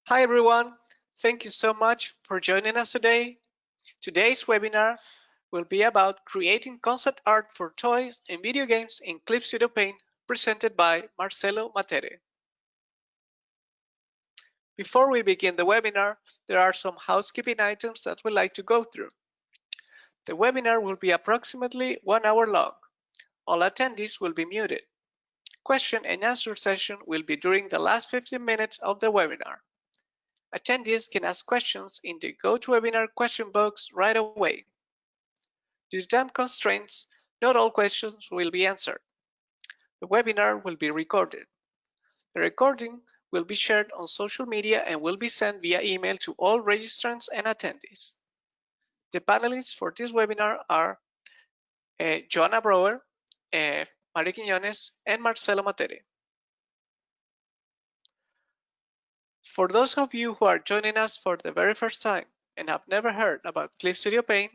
Hi everyone, thank you so much for joining us today. Today's webinar will be about creating concept art for toys and video games in Clip Studio Paint, presented by Marcelo Matere. Before we begin the webinar, there are some housekeeping items that we'd like to go through. The webinar will be approximately 1 hour long. All attendees will be muted. Question and answer session will be during the last 15 minutes of the webinar. Attendees can ask questions in the GoToWebinar question box right away. Due to time constraints, not all questions will be answered. The webinar will be recorded. The recording will be shared on social media and will be sent via email to all registrants and attendees. The panelists for this webinar are Joanna Brower, Mario Quiñones, and Marcelo Matere. For those of you who are joining us for the very first time and have never heard about Clip Studio Paint,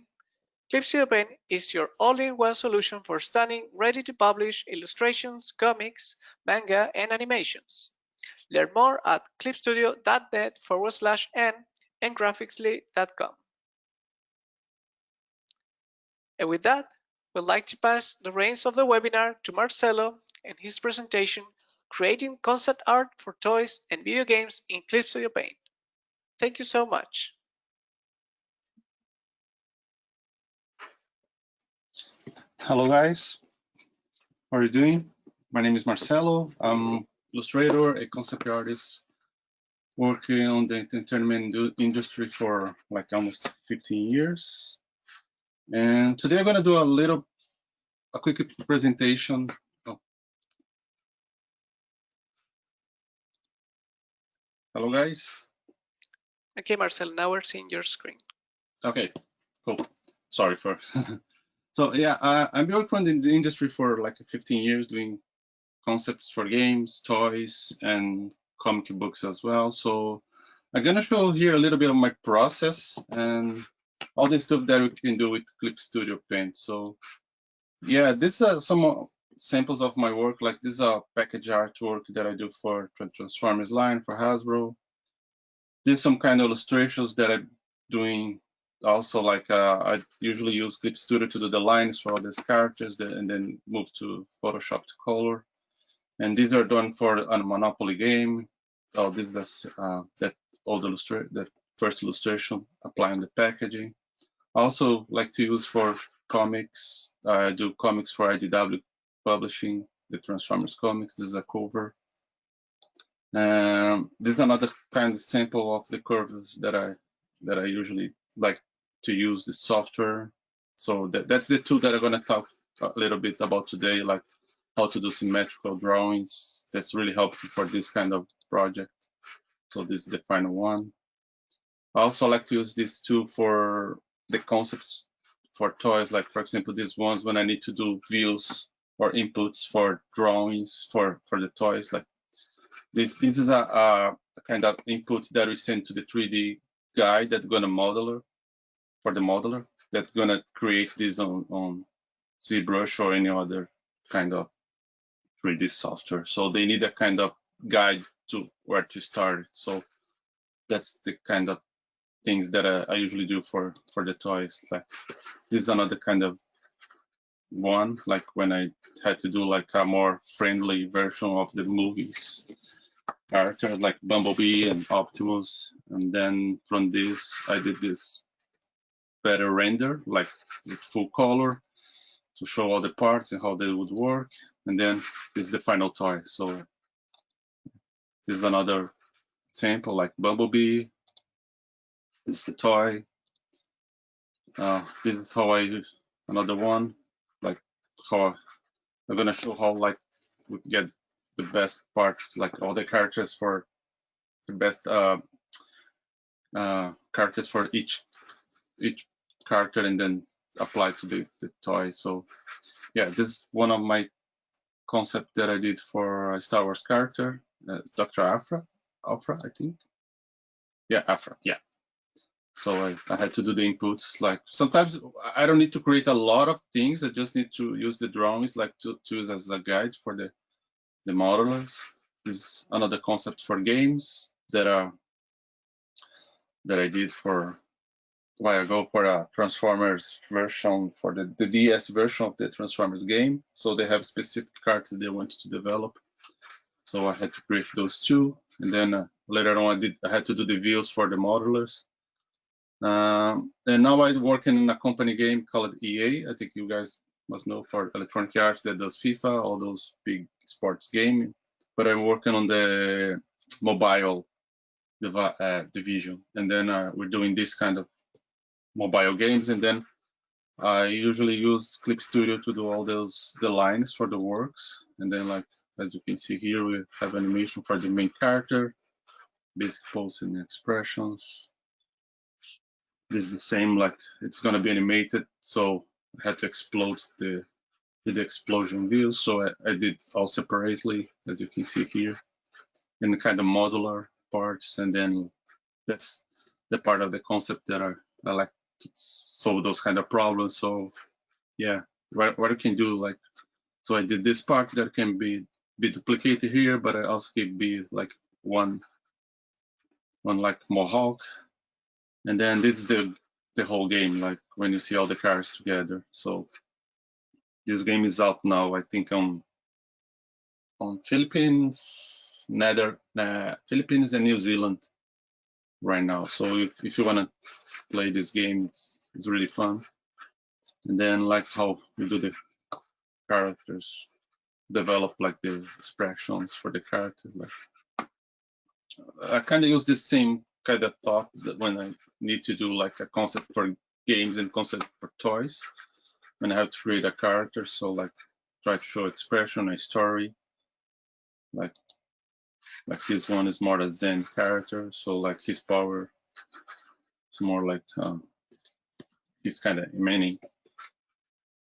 Clip Studio Paint is your all-in-one solution for stunning, ready-to-publish illustrations, comics, manga, and animations. Learn more at clipstudio.net/n and graphicsly.com. And with that, we'd like to pass the reins of the webinar to Marcelo and his presentation, Creating Concept Art for Toys and Video Games in Clip Studio Paint. Thank you so much. Hello guys, how are you doing? My name is Marcelo. I'm illustrator, a concept artist working on the entertainment industry for like almost 15 years. And today I'm gonna do a quick presentation. Oh. Hello guys. Okay, Marcelo, now we're seeing your screen. Okay, cool. Sorry for. So yeah, I've been working in the industry for like 15 years doing concepts for games, toys, and comic books as well. So I'm gonna show here a little bit of my process and all the stuff that we can do with Clip Studio Paint. So yeah, this is some samples of my work. Like this is a package artwork that I do for Transformers line for Hasbro. There's some kind of illustrations that I'm doing also, like I usually use Clip Studio to do the lines for all these characters and then move to Photoshop to color. And these are done for a Monopoly game. Oh, this is that first illustration, applying the packaging. I also like to use for comics. I do comics for IDW Publishing, the Transformers comics. This is a cover. This is another kind of sample of the curves that I usually like to use the software. So that's the tool that I'm gonna talk a little bit about today, like how to do symmetrical drawings. That's really helpful for this kind of project. So this is the final one. I also like to use this tool for the concepts for toys, like for example, these ones when I need to do views or inputs for drawings for the toys. Like this is a kind of input that we send to the 3D guy that's gonna modeler for the modeler that's gonna create this on ZBrush or any other kind of 3D software. So they need a kind of guide to where to start. So that's the kind of things that I usually do for the toys. Like this is another kind of one, like when I had to do like a more friendly version of the movies characters like Bumblebee and Optimus. And then from this, I did this better render, like with full color to show all the parts and how they would work. And then this is the final toy. So this is another sample like Bumblebee. This is the toy. This is how I use another one, like how I'm gonna show how like we get the best parts, like all the characters for the best characters for each character, and then apply to the toy. So yeah, this is one of my concept that I did for a Star Wars character. It's Dr. Afra, I think. Yeah, Afra, yeah. So I had to do the inputs. Like sometimes I don't need to create a lot of things. I just need to use the drawings, like to use as a guide for the modelers. This is another concept for games that are that I did for a while ago for a Transformers version, for the DS version of the Transformers game. So they have specific cards they wanted to develop. So I had to create those two, and then later on I had to do the views for the modelers. And now I'm working in a company game called EA. I think you guys must know, for Electronic Arts, that does FIFA, all those big sports games. But I'm working on the mobile division, and then we're doing this kind of mobile games, and then I usually use Clip Studio to do all the lines for the works, and then, like, as you can see here, we have animation for the main character, basic pose and expressions. This is the same, like, it's gonna be animated, so I had to explode the explosion views, so I did all separately, as you can see here, in the kind of modular parts, and then that's the part of the concept that I like to solve those kind of problems. So yeah, what I can do, like, so I did this part that can be duplicated here, but I also can be like one like Mohawk, and then this is the whole game, like when you see all the cars together. So this game is out now, I think on Philippines, Philippines and New Zealand right now. So if you want to play this game, it's really fun. And then, like, how we do the characters, develop like the expressions for the characters. Like, I kind of use the same kind of thought that when I need to do like a concept for games and concept for toys, when I have to create a character. So, like, try to show expression, a story. Like this one is more a Zen character, so like his power is more like he's kind of many.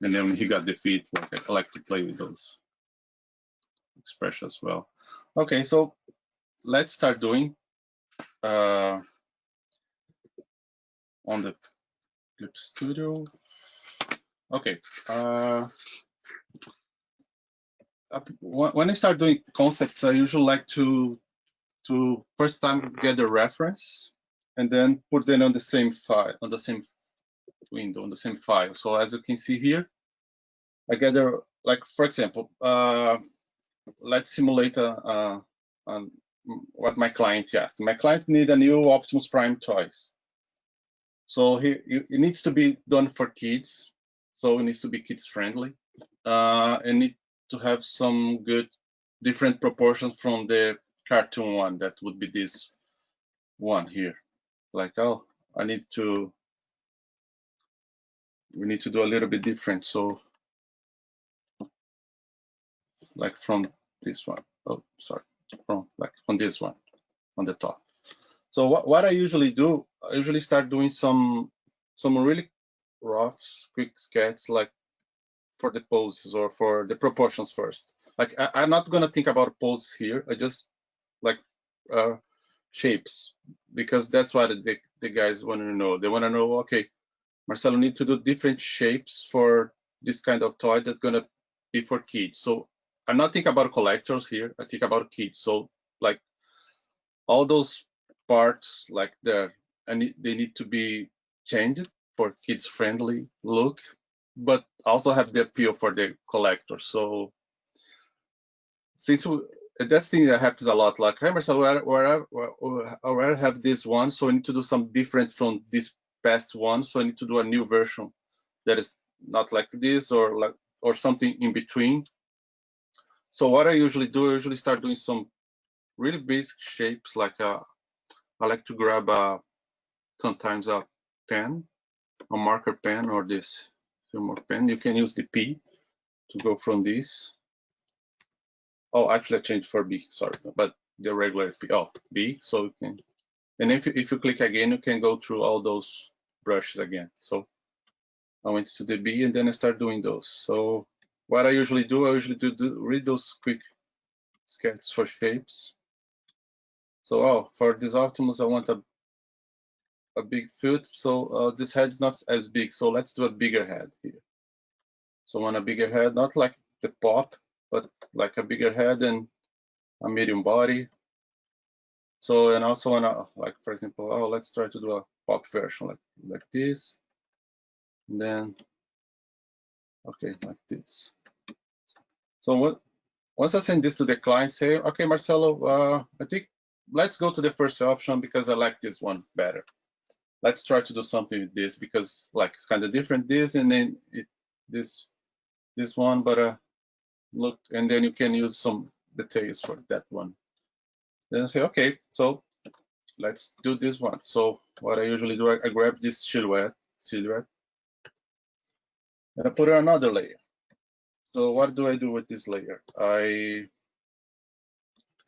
And then when he got defeat, like I like to play with those expressions as well. Okay, so let's start doing on the Clip Studio. Okay. When I start doing concepts, I usually like to first time get a reference and then put them on the same file, on the same window, on the same file. So as you can see here, I gather, like, for example, let's simulate what my client asked. My client need a new Optimus Prime toys. So it needs to be done for kids. So it needs to be kids friendly. And need to have some good different proportions from the cartoon one. That would be this one here. Like, oh, we need to do a little bit different. So like from this one. Oh, sorry, from this one on the top. So what I usually do, I usually start doing some really rough, quick sketch, like for the poses or for the proportions first. Like I'm not gonna think about poses here. I just like shapes, because that's what the guys want to know. They want to know, okay, Marcelo need to do different shapes for this kind of toy that's gonna be for kids. So I'm not thinking about collectors here. I think about kids. So like all those parts, like and they need to be changed for kids friendly look, but also have the appeal for the collector. So since that's the thing that happens a lot, like, hey Marcelo, where I have this one, so I need to do some different from this past one, so I need to do a new version that is not like this, or something in between. So what I usually do, I usually start doing some really basic shapes, like I like to grab sometimes a pen, a marker pen, or this filmer pen. You can use the P to go from this. Oh, actually I changed for B, sorry, but the regular P. Oh, B, so you can, and if you click again, you can go through all those brushes again. So I went to the B and then I start doing those. So what I usually do, read those quick sketches for shapes. So for this Optimus, I want a big foot. So this head's not as big. So let's do a bigger head here. So I want a bigger head, not like the pop, but like a bigger head and a medium body. So, and also wanna, like, for example, oh, let's try to do a pop version like this. And then, okay, like this. So once I send this to the client, say, okay, Marcelo, I think let's go to the first option because I like this one better. Let's try to do something with this because like it's kind of different this and then this one, but look, and then you can use some details for that one. Then I say, okay, so let's do this one. So what I usually do, I grab this silhouette, and I put another layer. So what do I do with this layer?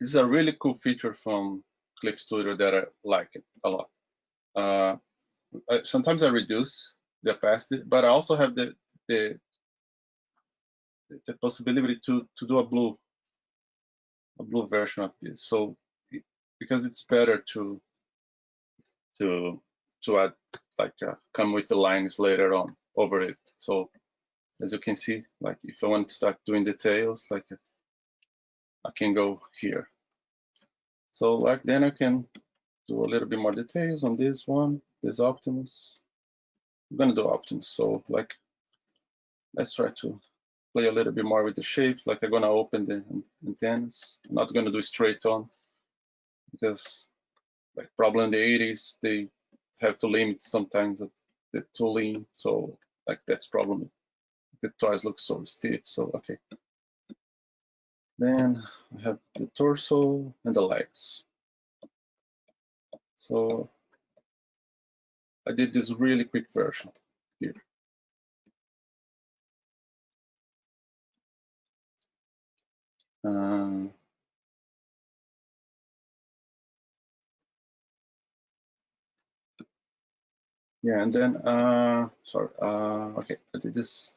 This is a really cool feature from Clip Studio that I like it a lot. Sometimes I reduce the opacity, but I also have the possibility to do a blue version of this. So because it's better to add like come with the lines later on over it. So as you can see, like if I want to start doing details, like I can go here. So like then I can do a little bit more details on this one, this Optimus. I'm gonna do Optimus. So like let's try to play a little bit more with the shapes. Like I'm gonna open the antennas. I'm not gonna do straight on because like probably in the 80s they have to limit sometimes the tooling. So like that's problem. The toys look so stiff. So okay. Then I have the torso and the legs. So I did this really quick version here. Yeah, and then sorry, okay, I did this.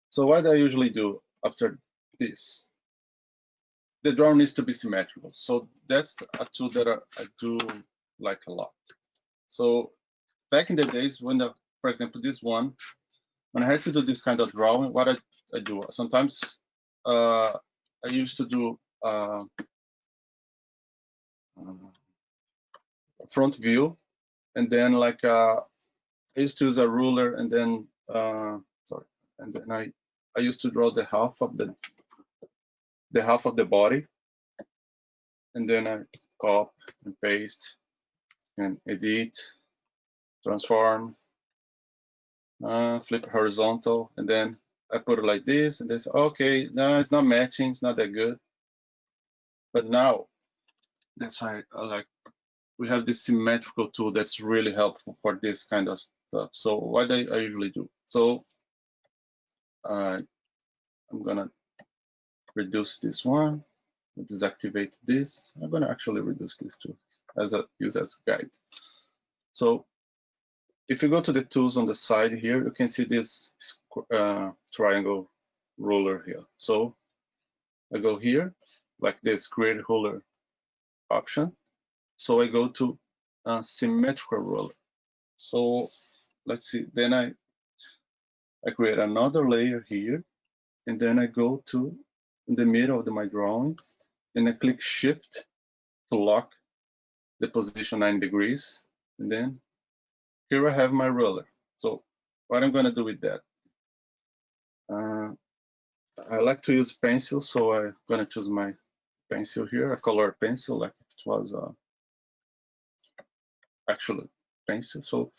So what I usually do after this, the drawing needs to be symmetrical. So that's a tool that I do like a lot. So back in the days when for example, this one, when I had to do this kind of drawing, what I do sometimes I used to do front view, and then like I used to use a ruler, and then sorry, and then I used to draw the half of the body, and then I copy and paste and edit, transform, flip horizontal, and then I put it like this, and this. Okay, no, it's not matching, it's not that good. But now that's why I like we have this symmetrical tool that's really helpful for this kind of stuff. So what I usually do, so I'm gonna reduce this one, deactivate this. I'm gonna actually reduce this too as a use as guide. So if you go to the tools on the side here, you can see this triangle ruler here. So I go here, like this create ruler option. So I go to symmetrical ruler. So let's see, then I create another layer here, and then I go to in the middle of my drawings, and I click Shift to lock the position 9 degrees, and then here I have my ruler. So what I'm gonna do with that? I like to use pencil, so I'm gonna choose my pencil here, a color pencil, like it was actual pencil. So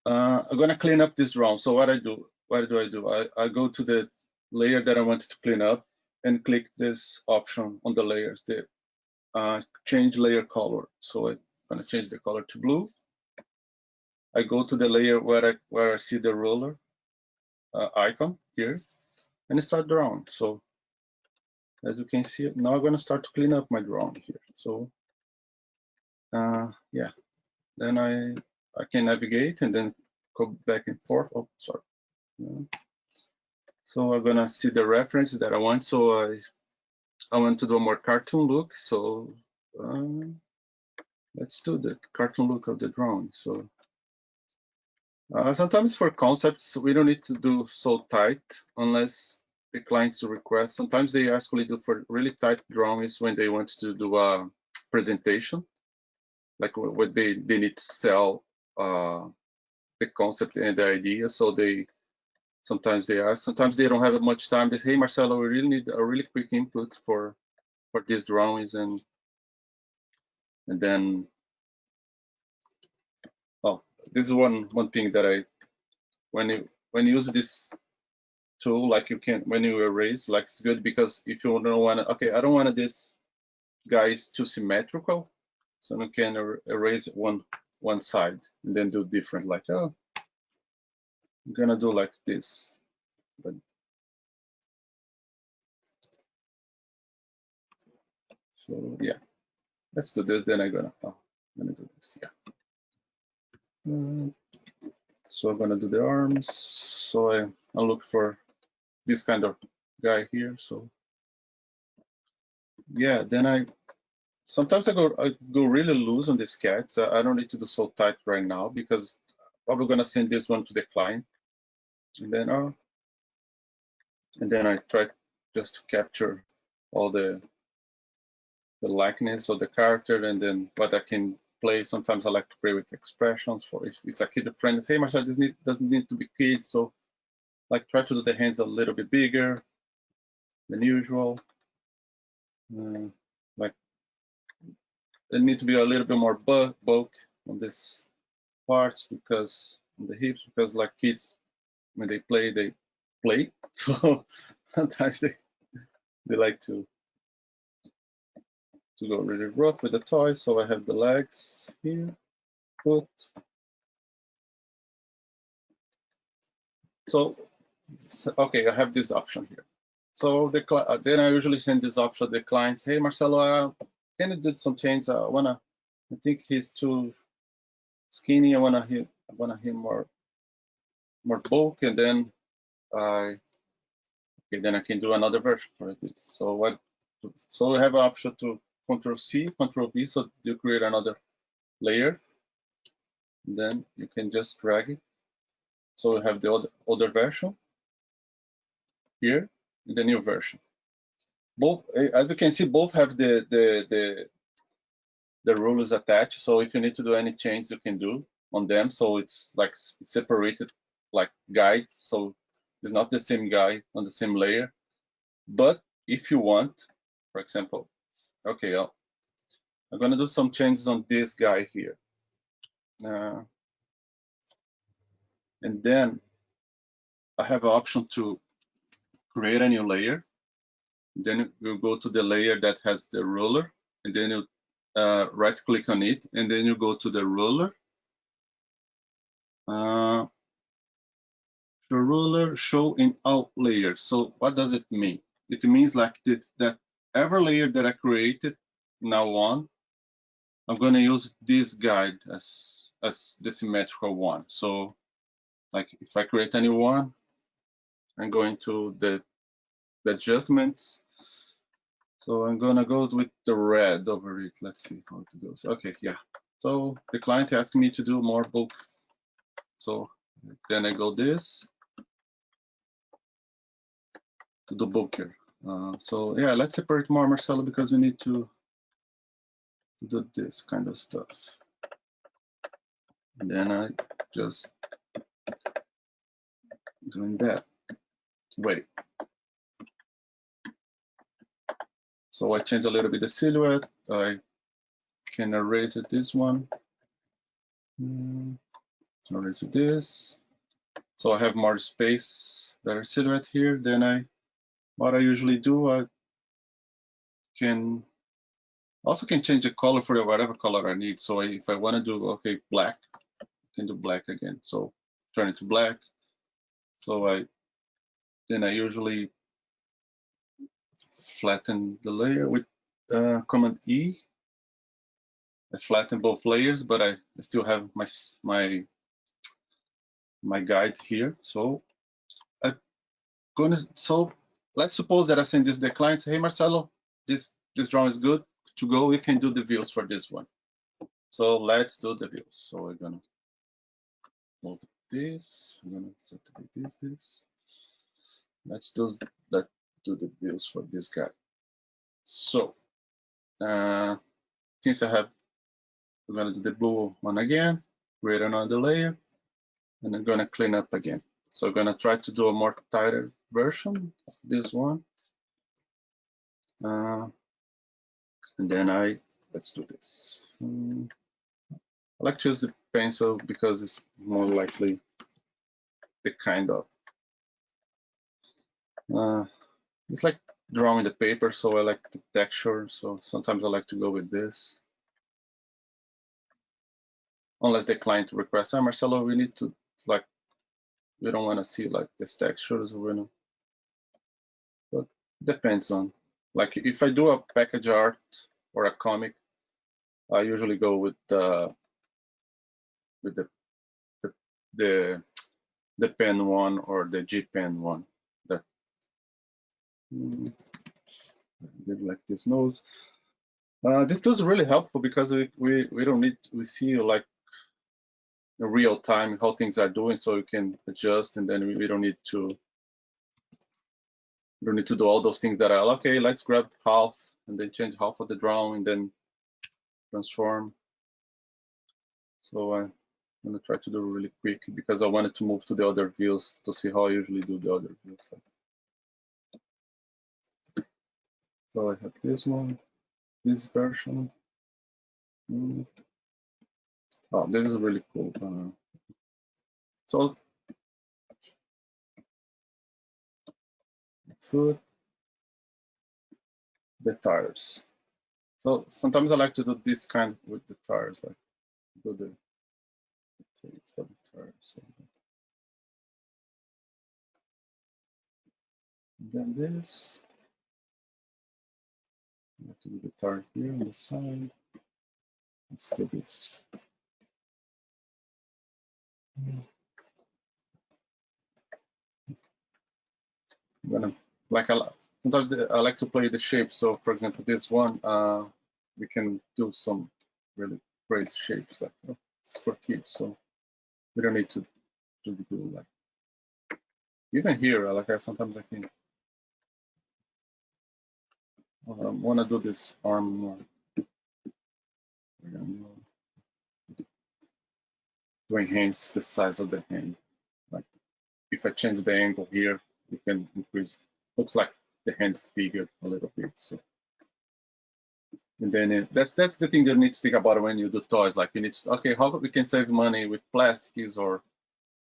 I'm gonna clean up this drawing. So what do I do? I go to the layer that I wanted to clean up and click this option on the layers, the change layer color. So I'm gonna change the color to blue. I go to the layer where I see the ruler icon here and start drawing. So as you can see, now I'm gonna start to clean up my drawing here. So yeah, then I can navigate and then go back and forth. Oh, sorry. So I'm gonna see the references that I want. So I want to do a more cartoon look. So let's do the cartoon look of the drawing. So sometimes for concepts, we don't need to do so tight unless the clients request. Sometimes they actually do for really tight drawings when they want to do presentation, like what they need to sell the concept and the idea. So sometimes they ask, sometimes they don't have much time. They say, hey, Marcelo, we really need a really quick input for these drawings, and then this is one thing that when you use this tool, like you can, when you erase, like it's good, because if you don't want to, okay, I don't want this guy is too symmetrical, so you can erase one side and then do different, like, oh, I'm gonna do like this, but so yeah, let's do this. Then I'm gonna do this, yeah. So I'm gonna do the arms. So I'll look for this kind of guy here. So yeah, then sometimes I go really loose on the sketch. I don't need to do so tight right now, because I'm probably gonna send this one to the client, and then I try just to capture all the likeness of the character, and then what I can play. Sometimes I like to play with expressions. For if it's a kid friend, hey Marcel, this doesn't need to be kids, so like try to do the hands a little bit bigger than usual. Like they need to be a little bit more bulk on this parts, because on the hips, because like kids, when they play, so sometimes they like to go really rough with the toys. So I have the legs here, foot. So okay, I have this option here. So then I usually send this option to the clients. Hey Marcelo, can you do some changes? I think he's too skinny. I wanna him more bulk, and then then I can do another version for it. So we have an option to Control C, Control V, so you create another layer. And then you can just drag it. So we have the other version here in the new version. Both, as you can see, both have the rules attached. So if you need to do any change, you can do on them. So it's like separated like guides. So it's not the same guy on the same layer. But if you want, for example, okay, I'm gonna do some changes on this guy here. And then I have an option to create a new layer. Then you go to the layer that has the ruler, and then you right click on it, and then you go to the ruler. The ruler show in all layers. So what does it mean? It means like this, that every layer that I created now on, I'm going to use this guide as the symmetrical one. So like if I create a new one, I'm going to the adjustments. So I'm gonna go with the red over it. Let's see how it goes. Okay, yeah. So the client asked me to do more bulk. So then I go this to the bulkier. So yeah, let's separate more, Marcelo, because we need to do this kind of stuff. And then I just doing that. Wait. So I change a little bit the silhouette. I can erase it, this one. Erase this. So I have more space, better silhouette here. Then what I usually do, I can change the color for whatever color I need. So if I want to do, okay, black, I can do black again. So turn it to black. So then I usually flatten the layer with Command E. I flatten both layers, but I still have my guide here. So let's suppose that I send this to the client. Hey Marcelo, this drawing is good to go. We can do the views for this one. So let's do the views. So we're gonna move this. I'm gonna set this. Let's do the views for this guy. So since I'm gonna do the blue one again, create another layer, and I'm gonna clean up again. So I'm gonna try to do a more tighter version of this one. And then let's do this. I like to use the pencil because it's more likely the kind of, it's like drawing the paper, so I like the texture. So sometimes I like to go with this. Unless the client requests, oh, Marcelo, we need to, like, we don't want to see like this textures, but depends on, like, if I do a package art or a comic, I usually go with the the pen one or the G pen one. That did like this nose. This tool is really helpful because we don't need, we see like in real time how things are doing, so you can adjust, and then we don't need to do all those things that are okay. Let's grab half and then change half of the drawing and then transform. So I'm gonna try to do really quick because I wanted to move to the other views to see how I usually do the other views. So I have this one, this version. Oh, this is really cool. So food, the tires. So sometimes I like to do this kind with the tires, like do the tails for the tires. So then this, I have to do the tire here on the side. Let's do this. I'm gonna, like, sometimes I like to play the shape. So for example, this one, we can do some really crazy shapes, like, it's for kids, so we don't need to do like, even here, like, sometimes I can want to do this arm more. To enhance the size of the hand. Like, if I change the angle here, you can increase. Looks like the hand's bigger a little bit. So, and then that's the thing that you need to think about when you do toys. Like, you need to, okay, how we can save money with plastics, or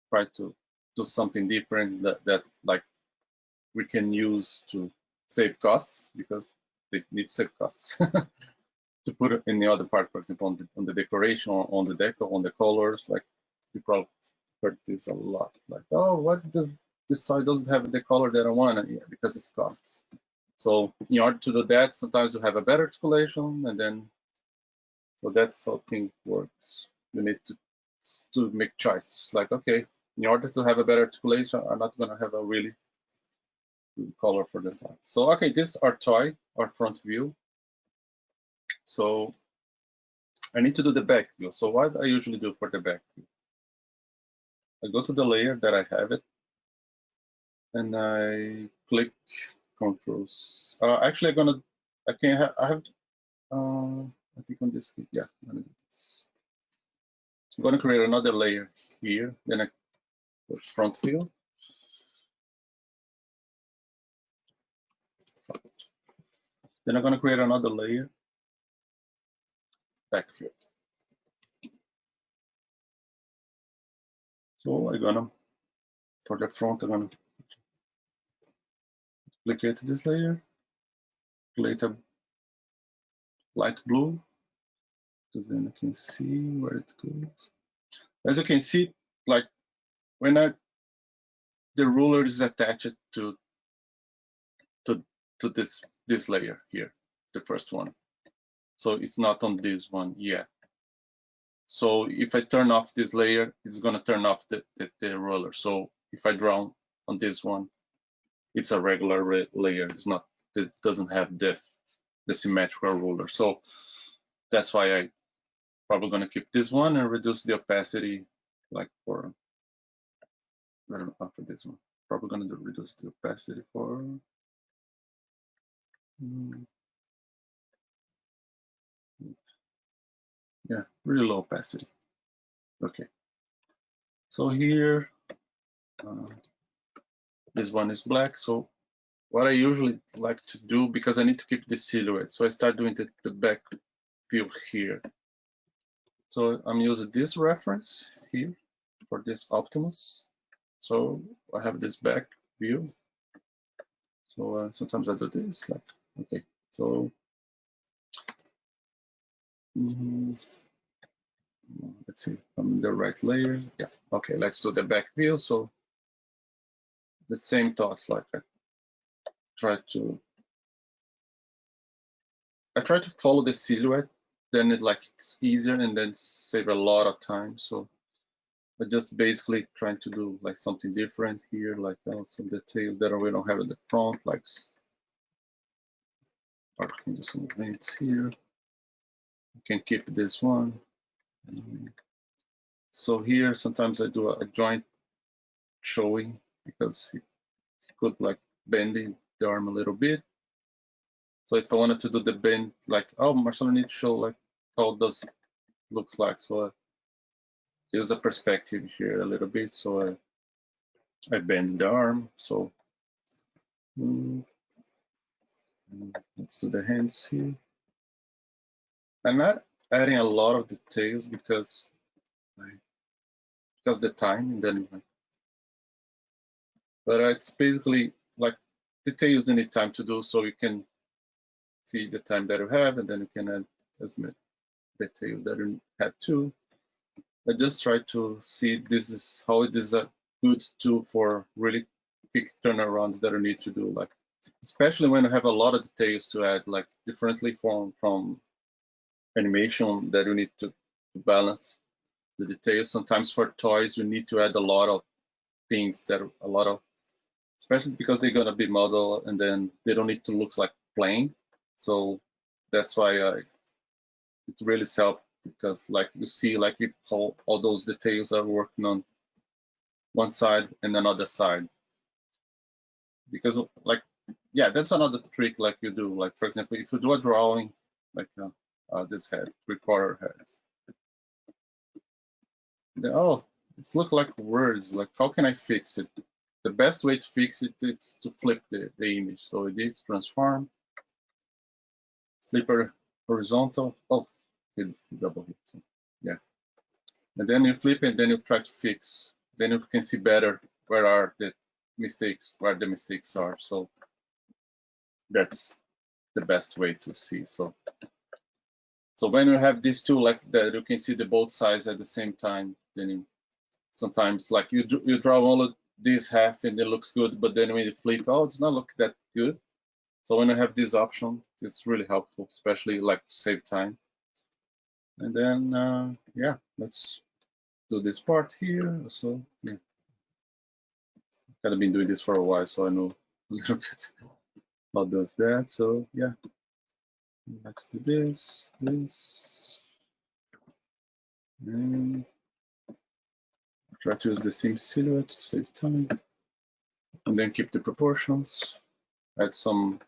try to do something different that like we can use to save costs, because they need to save costs. To put it in the other part, for example, on the decoration, on the deco, on the colors, like, you probably heard this a lot. Like, oh, what does this toy doesn't have the color that I want? Yeah, because it costs. So in order to do that, sometimes you have a better articulation, and then, so that's how things works. You need to make choices. Like, okay, in order to have a better articulation, I'm not gonna have a really good color for the toy. So okay, this is our toy, our front view. So I need to do the back view. So what I usually do for the back view, I go to the layer that I have it, and I click controls. Actually, I can have, I think on this, yeah, I'm gonna do this. So I'm gonna create another layer here, then I put front view. Then I'm gonna create another layer, back view. So I'm gonna, for the front, I'm gonna duplicate this layer, create a light blue, because then I can see where it goes. As you can see, like, when the ruler is attached to this layer here, the first one. So it's not on this one yet. So if I turn off this layer, it's gonna turn off the ruler. So if I draw on this one, it's a regular layer. It's not, it doesn't have the symmetrical ruler. So that's why I probably gonna keep this one and reduce the opacity, like, for, I don't know, for this one. Probably gonna reduce the opacity for, Yeah, really low opacity. Okay, so here, this one is black. So what I usually like to do, because I need to keep the silhouette, so I start doing the back view here. So I'm using this reference here for this Optimus. So I have this back view. So sometimes I do this, like, okay, so let's see, I'm in the right layer. Yeah, okay, let's do the back view. So the same thoughts, like try to I try to follow the silhouette, then it's easier and then save a lot of time. So I just basically trying to do like something different here, like some details that we don't have in the front, like or I can do some events here. I can keep this one. So here sometimes I do a joint showing because he could like bending the arm a little bit. So if I wanted to do the bend, like, oh, Marcelo need to show like how does it look like. So I use a perspective here a little bit. So I bend the arm. So let's do the hands here. I'm not adding a lot of details because the time, and then but it's basically like details you need time to do, so you can see the time that you have, and then you can add as many details that you have to. I just try to see this is how it is a good tool for really quick turnarounds that you need to do, like especially when you have a lot of details to add, like differently from animation that you need to balance the details. Sometimes for toys you need to add a lot of things that a lot of, especially because they're gonna be model and then they don't need to look like plain. So that's why it really helps, because like you see like if all those details are working on one side and another side, because like yeah, that's another trick like you do, like for example if you do a drawing like this head, 3/4 heads, then, oh, it's look like words, like how can I fix it? The best way to fix it is to flip the image. So it is transform, flipper horizontal, oh, hit double hit, so, yeah, and then you flip it, then you try to fix, then you can see better where are the mistakes, where the mistakes are. So that's the best way to see. So when you have these two like that, you can see the both sides at the same time. Then you, sometimes like you draw all of this half and it looks good, but then when you flip, oh, it's not look that good. So when you have this option, it's really helpful, especially like to save time. And then yeah, let's do this part here. So yeah, kind of been doing this for a while, so I know a little bit how does that. So yeah, let's do this, and try to use the same silhouette to save time, and then keep the proportions. Add some.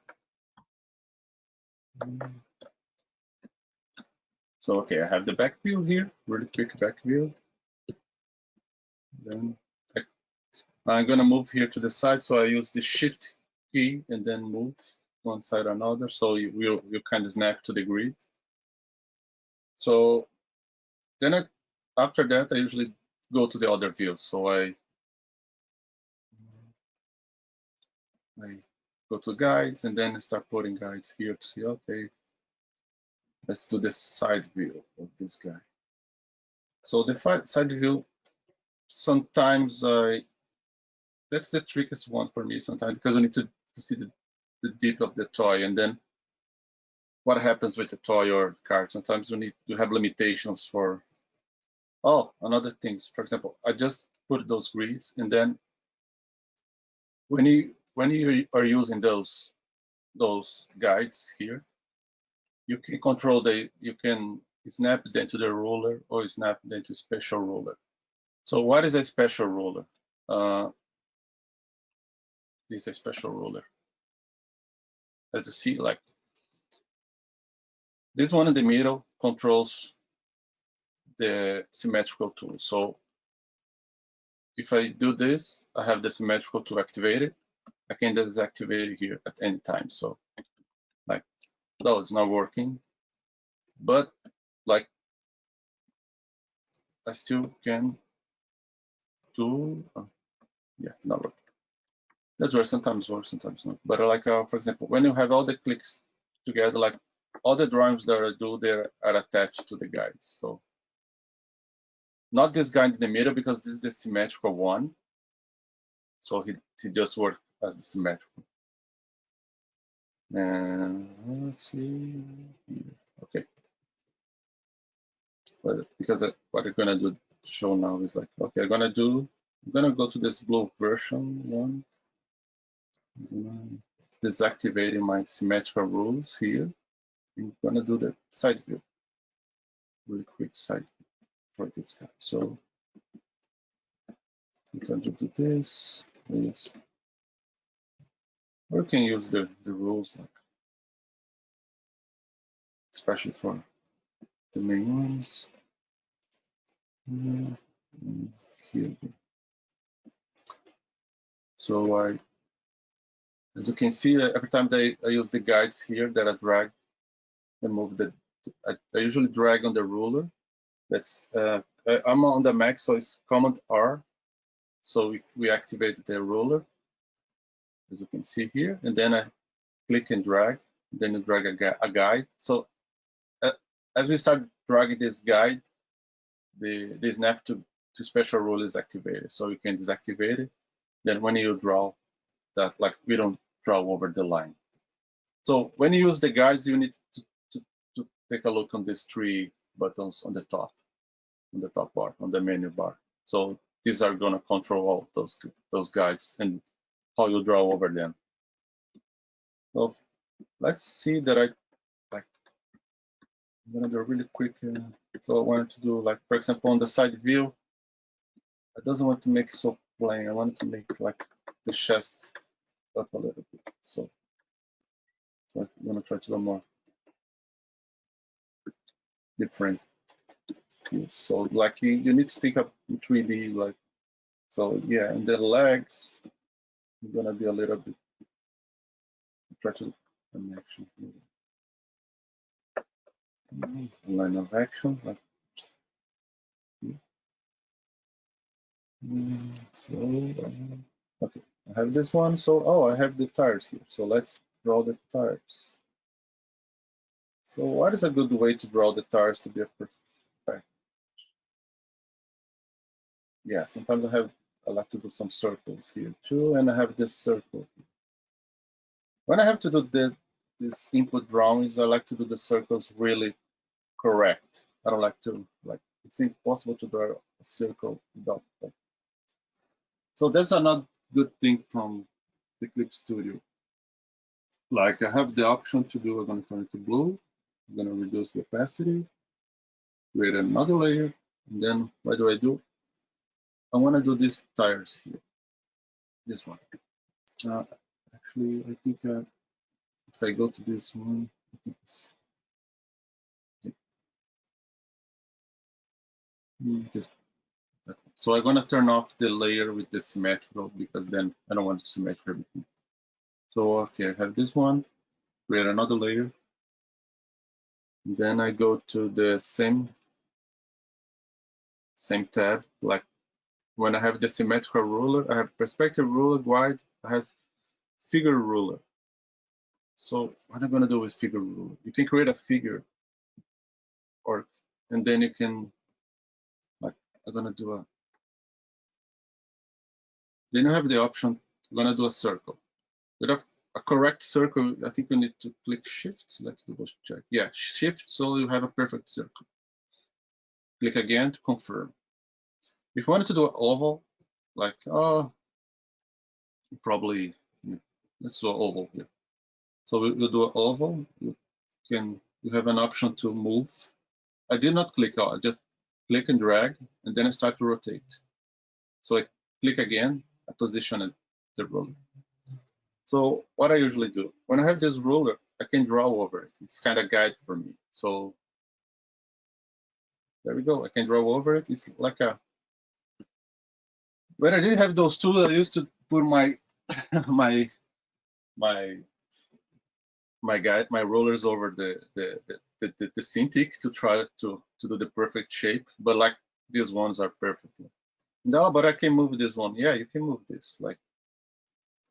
So okay, I have the back view here, really quick back view. Then I'm gonna move here to the side, so I use the Shift key and then move one side or another, so you kind of snap to the grid. So then after that, I usually go to the other view. So I go to guides and then I start putting guides here to see, okay, let's do the side view of this guy. So the side view, sometimes that's the trickiest one for me sometimes, because we need to see the depth of the toy, and then what happens with the toy or card. Sometimes we need to have limitations for, oh, another things. For example, I just put those grids, and then when you are using those guides here, you can control you can snap it into the ruler or snap it into special ruler. So what is a special ruler? This is a special ruler. As you see, like this one in the middle controls the symmetrical tool. So if I do this, I have the symmetrical tool activated. I can deactivate it here at any time. So like, no, it's not working, but like I still can do, yeah, it's not working. That's where sometimes works, sometimes not. But like, for example, when you have all the clicks together, like all the drawings that I do there are attached to the guides. So not this guide in the middle because this is the symmetrical one. So he just worked as the symmetrical. And let's see here. Okay. But because what I'm gonna do show now is like, okay, I'm gonna go to this blue version one. Deactivating my symmetrical rules here. I'm gonna do the side view. Really quick side view for this guy. So sometimes you do this. Yes. Or you can use the rules, like especially for the main ones. Here. So as you can see, every time I use the guides here that I drag and move I usually drag on the ruler. That's I'm on the Mac, so it's Command R. So we activate the ruler, as you can see here, and then I click and drag. Then you drag a guide. So as we start dragging this guide, the snap to special rule is activated. So you can deactivate it. Then when you draw, that like we don't draw over the line. So when you use the guides, you need to take a look on these three buttons on the top bar, on the menu bar. So these are going to control all those guides and how you draw over them. So let's see that I'm going to do really quick. So I wanted to do, like, for example, on the side view, I doesn't want to make so plain. I wanted to make like the chest up a little bit. So I'm going to try to do more different. So like you need to think of 3D, like, so yeah, and the legs, I'm gonna be a little bit, try to action here. Line of action, like, so, okay, I have this one, so, I have the tires here, so let's draw the tires. So what is a good way to draw the tires to be a perfect? Yeah, sometimes I like to do some circles here too, and I have this circle. When I have to do this input drawings, I like to do the circles really correct. I don't like to, it's impossible to draw a circle without that. So that's another good thing from the Clip Studio. Like I have the option to do, I'm going to turn it to blue. I'm going to reduce the opacity, create another layer, and then what do? I want to do these tires here. This one. Actually, I think if I go to this one, I think it's this. So I'm going to turn off the layer with the symmetrical because then I don't want to symmetric everything. So, okay, I have this one, create another layer. Then I go to the same tab, like when I have the symmetrical ruler, I have perspective ruler, wide, it has figure ruler. So what am I gonna do with figure ruler? You can create a figure, and then you can, like, I'm gonna do then you have the option, I'm gonna do a circle. With a correct circle, I think you need to click shift. Let's double check. Yeah, shift, so you have a perfect circle. Click again to confirm. If you wanted to do an oval, like, probably, yeah, let's do an oval here. So we'll do an oval. You have an option to move. I did not click out, I just click and drag, and then I start to rotate. So I click again, I position the ruler. So what I usually do, when I have this ruler, I can draw over it. It's kind of guide for me. So There we go. I can draw over it. It's like a. When I didn't have those tools, I used to put my my rollers over the Cintiq to try to do the perfect shape. But like these ones are perfect. No, but I can move this one. Yeah, you can move this. Like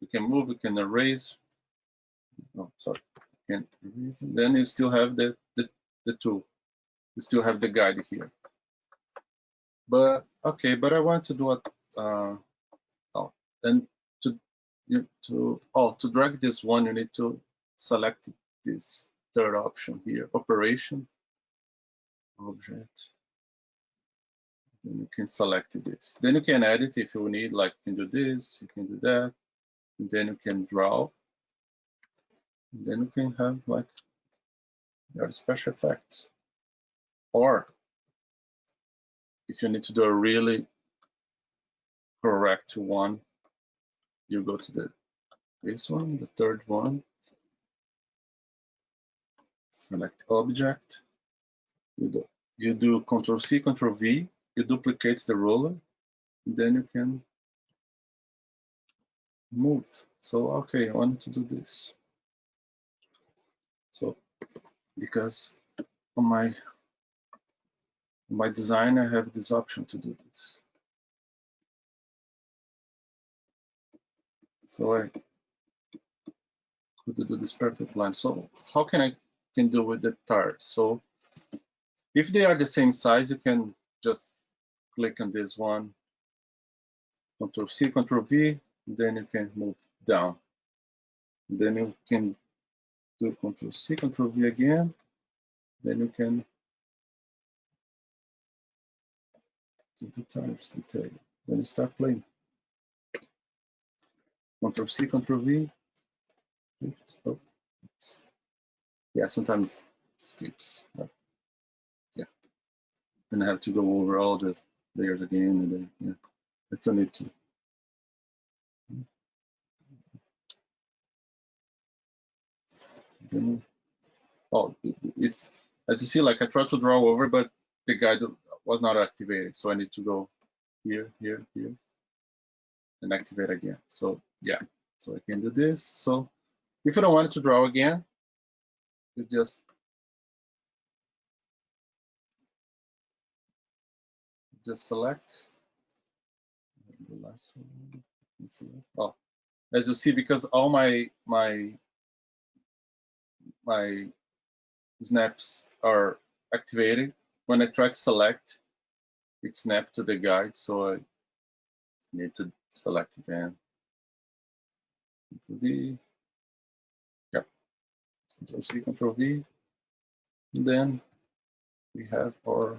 you can move, you can erase. No, sorry, you can erase. And then you still have the tool. You still have the guide here. But okay, but I want to do it. Then to drag this one, you need to select this third option here, operation, object. Then you can select this. Then you can edit if you need, like you can do this, you can do that. And then you can draw. And then you can have like your special effects. Or if you need to do a really correct one, you go to this one, the third one. Select object. You do Control C, Control V. You duplicate the roller. And then you can move. So okay, I wanted to do this. So because on my design, I have this option to do this. So I could do this perfect line. So how can I do with the tire? So if they are the same size, you can just click on this one, Control C, Control V, then you can move down. Then you can do Control C, Control V again. Then you can do the tires detail. Then you start playing. Control C, Control V. Oops. Oh. Yeah, sometimes it skips. But yeah, then I have to go over all the layers again, and then yeah, I still need to. Then, oh, it's as you see, like I tried to draw over, but the guide was not activated, so I need to go here, here, here, and activate again. So yeah, so I can do this. So if you don't want to draw again, you just select the last one. Oh, as you see, because all my snaps are activated, when I try to select, it snaps to the guide, so I need to select it again. Control V, yeah, Control C, Control V, and then we have our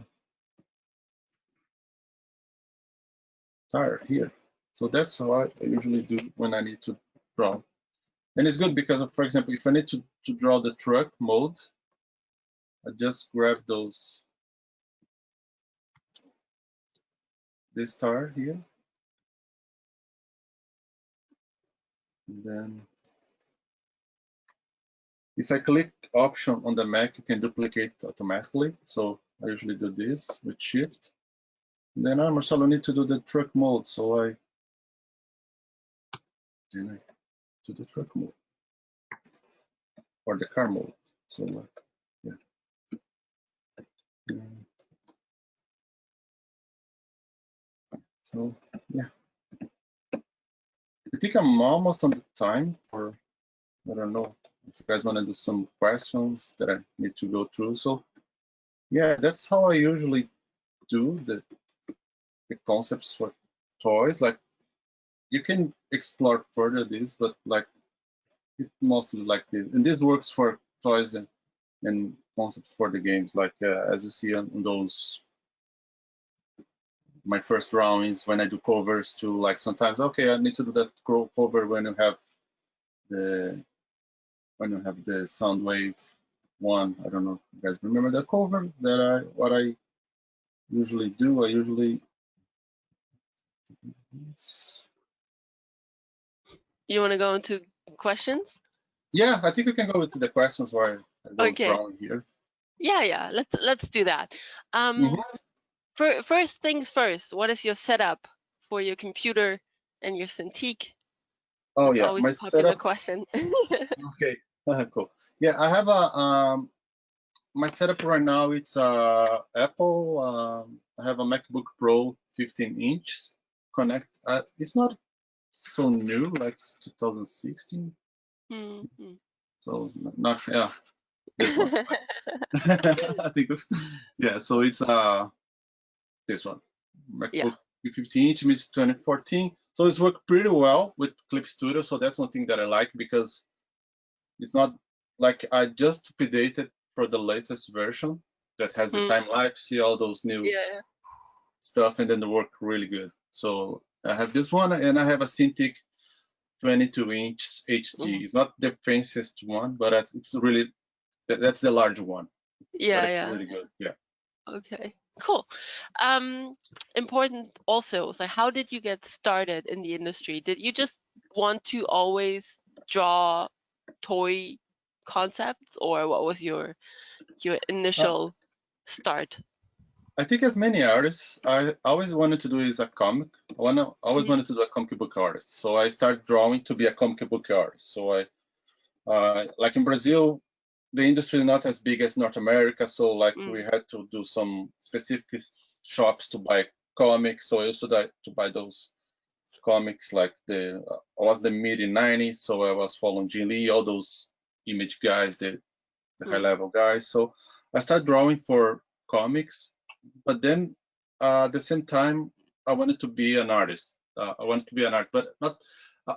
tire here. So that's how I usually do when I need to draw. And it's good because, for example, if I need to draw the truck mode, I just grab this tire here, and then if I click Option on the Mac, you can duplicate automatically. So I usually do this with Shift. And then Marcelo, need to do the truck mode, so I do the truck mode or the car mode. So yeah. So yeah, I think I'm almost on the time. Or I don't know if you guys want to do some questions that I need to go through. So yeah, that's how I usually do the concepts for toys. Like you can explore further this, but like it's mostly like this. And this works for toys and concepts for the games. Like as you see on those my first drawings when I do covers to like sometimes okay I need to do that cover when you have the sound wave one. I don't know if you guys remember that cover that what I usually do. I usually You want to go into questions? Yeah, I think we can go into the questions while I go Okay. drawing here. Yeah, let's do that. First things first, what is your setup for your computer and your Cintiq? Oh That's yeah, always my a popular setup. question. Okay, cool. Yeah, I have my setup right now. It's Apple. I have a MacBook Pro 15 inches. Connect. It's not so new, like it's 2016. Mhm. So not yeah, this one. I think it's, yeah. So it's this one, Yeah. MacBook 15 inch, means 2014. So it's worked pretty well with Clip Studio. So that's one thing that I like, because it's not like I just updated for the latest version that has the Mm. time lapse, see all those new Yeah. stuff, and then they work really good. So I have this one, and I have a Cintiq 22 inch HD. Mhm. It's not the fanciest one, but it's really that's the large one. But it's Yeah. really good. Yeah. Okay. Cool. Important also, so how did you get started in the industry? Did you just want to always draw toy concepts, or what was your Uh, initial start? I think as many artists, I always wanted to do is a comic. Always Mhm. wanted to do a comic book artist. So I started drawing to be a comic book artist. So like in Brazil, the industry is not as big as North America. So like we Mm. had to do some specific shops to buy comics. So I used to buy those comics like I was the mid '90s. So I was following Jin Lee, all those image guys, the high Mm. level guys. So I started drawing for comics, but then at the same time, I wanted to be an artist. I wanted to be an artist, but not.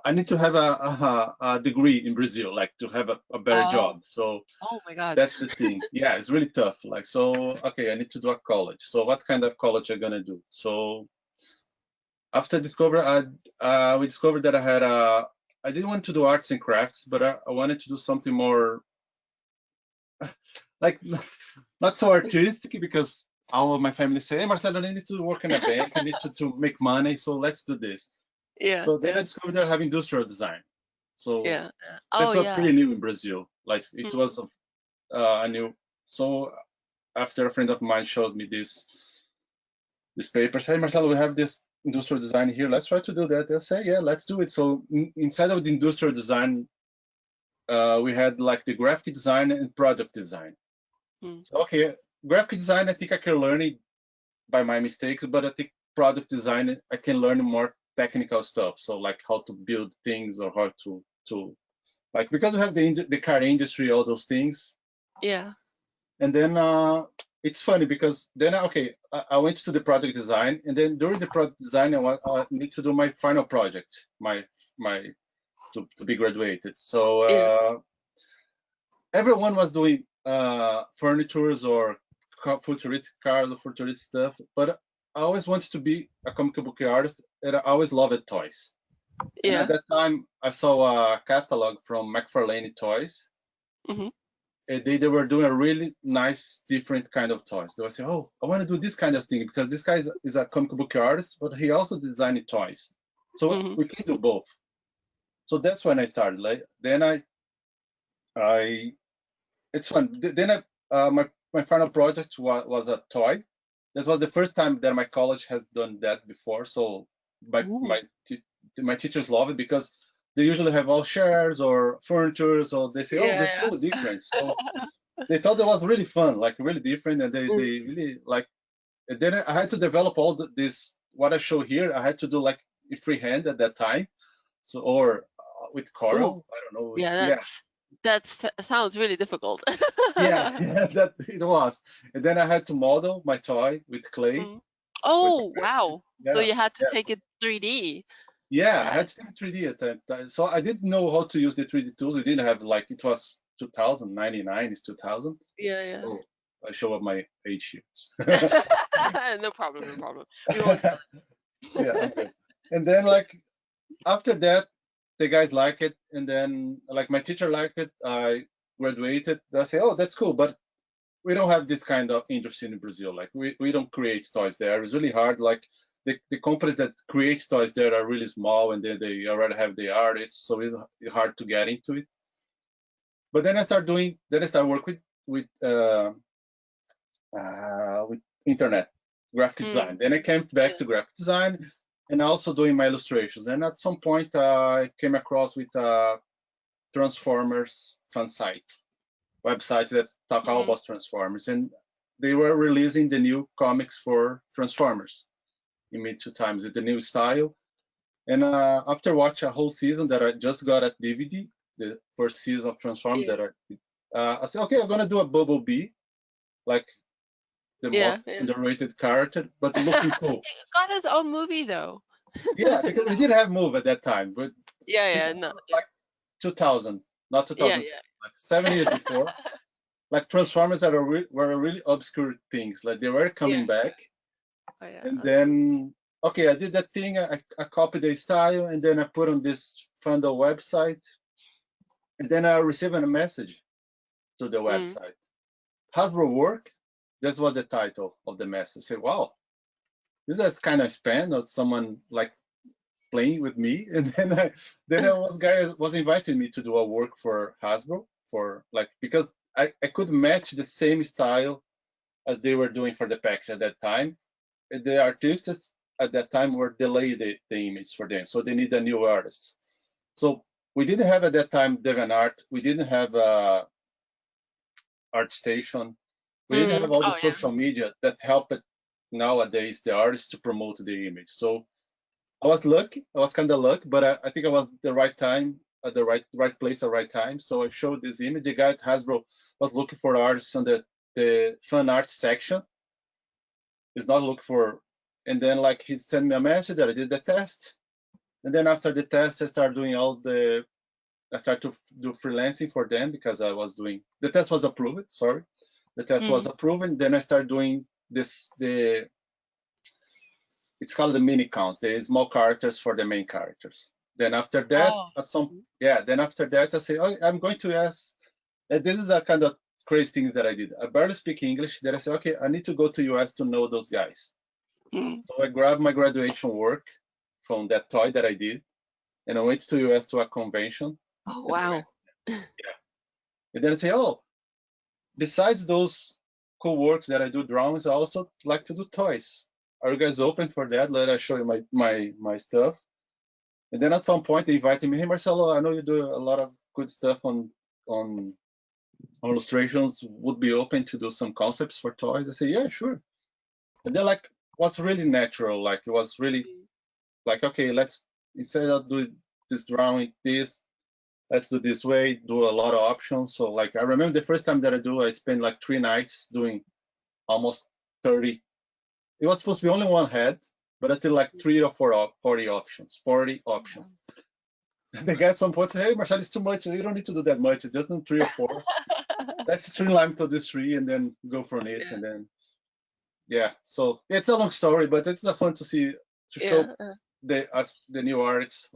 I need to have a degree in Brazil, like to have a better Oh, job. So oh my God. that's the thing. Yeah, it's really tough. Like, so, okay, I need to do a college. So what kind of college am I gonna do? So after we discovered that I didn't want to do arts and crafts, but I wanted to do something more like not so artistic, because all of my family say, "Hey, Marcelo, I need to work in a bank. I need to make money. So let's do this." Yeah, So then I yeah, discovered that I have industrial design. So yeah. Oh that's what yeah. pretty new in Brazil. Like it Mhm. was a new. So after a friend of mine showed me this paper, say, "Hey, Marcelo, we have this industrial design here. Let's try to do that." I say, "Yeah, let's do it." So inside of the industrial design, we had like the graphic design and product design. Mm. So okay, graphic design, I think I can learn it by my mistakes, but I think product design, I can learn more technical stuff. So like how to build things, or how to like, because we have the car industry, all those things. Yeah. And then it's funny because then okay, I went to the product design, and then during the product design, I need to do my final project, my to be graduated. So Yeah. everyone was doing furnitures or futuristic cars or futuristic stuff, but I always wanted to be a comic book artist, and I always loved toys. And at Yeah. that time, I saw a catalog from McFarlane Toys. Hmm. And they were doing a really nice, different kind of toys. They were saying, "Oh, I want to do this kind of thing because this guy is a comic book artist, but he also designed toys. So Hmm. we can do both." So that's when I started. Like then I it's fun. Then my final project was a toy. That was the first time that my college has done that before. So my Ooh. my my teachers love it, because they usually have all shares or furniture. So they say, "Oh, that's Yeah, totally different." So they thought that was really fun, like really different, and yeah. they really like. And then I had to develop all this what I show here. I had to do like freehand at that time, so or with Ooh. Corel. I don't know. Yeah, Yeah, sounds really difficult. yeah, yeah. That it was. And then I had to model my toy with clay. Mm. With Oh, wow. So yeah, you had to yeah, take it 3D. yeah. I That, had to do 3D at that time, so I didn't know how to use the 3D tools. We didn't have, like, it was 2099 is 2000. yeah, Oh, I show up my age here. yeah. No problem, no problem. We won't. Yeah, I'm good. And then like after that, the guys like it, and then like my teacher liked it. I graduated. I say, "Oh, that's cool, but we don't have this kind of industry in Brazil. Like we don't create toys there. It's really hard. Like the companies that create toys there are really small, and they already have the artists, so it's hard to get into it." But then I start work with internet, graphic design. Then I came back to graphic design and also doing my illustrations. And at some point, I came across with a Transformers fan website that talk all about Transformers, and they were releasing the new comics for Transformers in mid-2000s with the new style. And after watching a whole season that I just got at DVD, the first season of Transformers, I said, okay, I'm gonna do a Bumblebee, like the most underrated character, but looking cool. It got his own movie though. Yeah, because we didn't have movie at that time, but No. like 2000, not 2000, like 7 years before. Like Transformers were really obscure things. Like they were coming back, and then okay, I did that thing. I copied the style, and then I put on this Fandom website, and then I received a message to the website. Hasbro work. This was the title of the message. I said, wow, this is kind of spam or someone like playing with me. And then guy was inviting me to do a work for Hasbro for like, because I could match the same style as they were doing for the package at that time. And the artists at that time were delayed the image for them, so they need a new artist. So we didn't have at that time DeviantArt. We didn't have ArtStation. We didn't have all the social media that helped nowadays the artists to promote the image. So I was lucky. I was kind of lucky, but I think I was the right time at the right place at the right time. So I showed this image. The guy at Hasbro was looking for artists on the fan art section. He's not looking for, and then like he sent me a message that I did the test, and then after the test, I started to do freelancing for them because I was doing the test was approved. Sorry, the test was approved, and then I started doing it's called the mini counts, the small characters for the main characters. Then after that, then after that, I say, oh, I'm going to ask. And this is a kind of crazy thing that I did. I barely speak English. Then I said, okay, I need to go to US to know those guys. So I grabbed my graduation work from that toy that I did, and I went to US to a convention. Oh wow! And then I say, oh, besides those cool works that I do drawings, I also like to do toys. Are you guys open for that? Let us show you my stuff. And then at some point they invited me, hey Marcelo, I know you do a lot of good stuff on illustrations. Would be open to do some concepts for toys? I say, yeah, sure. And then like was really natural. Like it was really like, okay, let's instead of doing this drawing let's do this way, do a lot of options. So like I remember the first time that I spent like 3 nights doing almost 30. It was supposed to be only one head, but I did like 40 options. The guy at some point said, hey, Marcelo, it's too much. You don't need to do that much. Just do 3 or 4. Let's streamline to this 3 and then go from it. And then, so it's a long story, but it's fun to see, to show the new artists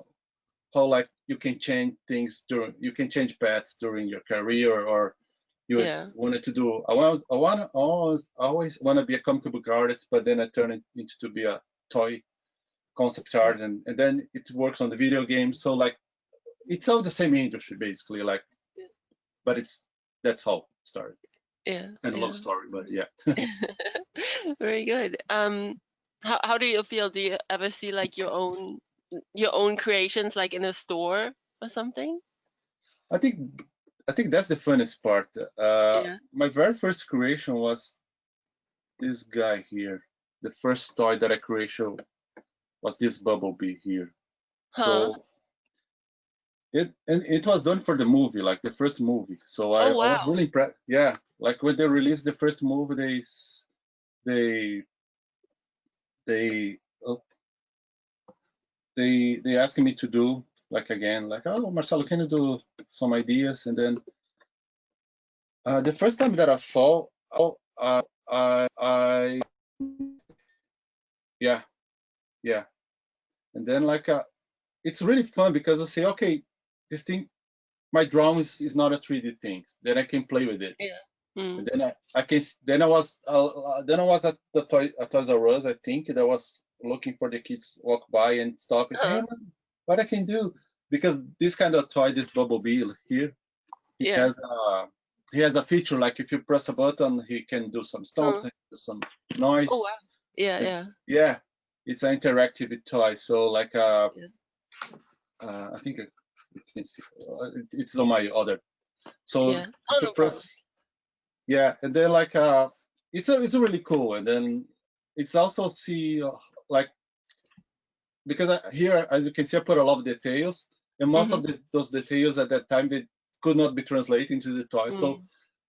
how like you can change things you can change paths during your career, or you wanted to do. I always want to be a comic book artist, but then I turned it into to be a toy concept art, and then it works on the video game. So like it's all the same industry basically, like, but that's how it started. And a long story, but Very good. How do you feel? Do you ever see like your own creations like in a store or something? I think that's the funnest part. My very first creation was this guy here. The first toy that I created was this Bumblebee here. So it was done for the movie, like the first movie. So I was really impressed. Yeah, like when they released the first movie, they asked me to do like again, like, oh Marcelo, can you do some ideas? And then the first time that I saw, and then like it's really fun because I say, okay, this thing, my drawing is not a 3D thing. Then I can play with it. And then I was at the Toys R Us, I think, that was looking for the kids walk by and stop and say, hey, man, what I can do, because this kind of toy, this Bumblebee here, he has a feature like if you press a button, he can do some stomps, some noise. Yeah. Yeah, it's an interactive toy. So like Yeah. I think you can see it's on my other. So Yeah. Oh, if you no problem. press, yeah, and then like it's really cool. And then it's also see like because here as you can see I put a lot of details, and most of those details at that time they could not be translated into the toy. So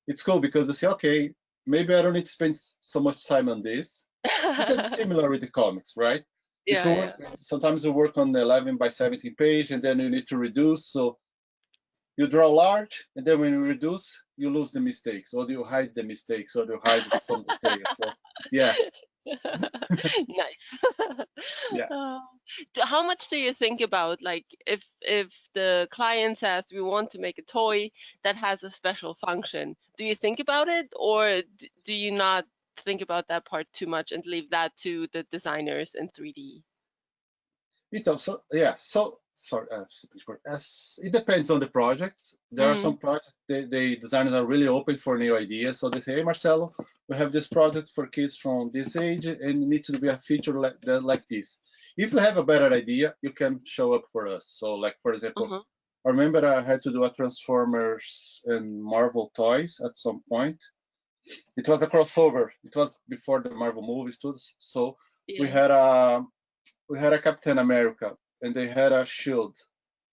it's cool because you say, okay, maybe I don't need to spend so much time on this. Because it's similar with the comics, right? If you Yeah. work, sometimes you work on the 11 by 17 page, and then you need to reduce. So you draw large, and then when you reduce, you lose the mistakes, or you hide the mistakes, or you hide some details. So yeah, Nice. yeah. How much do you think about, like, if the client says we want to make a toy that has a special function, do you think about it, or do you not think about that part too much and leave that to the designers in 3D? It also, yeah. So sorry, as it depends on the project. There are some projects the designers are really open for new ideas. So they say, hey Marcelo, we have this project for kids from this age, and it needs to be a feature like this. If you have a better idea, you can show up for us. So like for example, I remember I had to do a Transformers and Marvel toys at some point. It was a crossover. It was before the Marvel movies too. So we Yeah. had a Captain America, and they had a shield.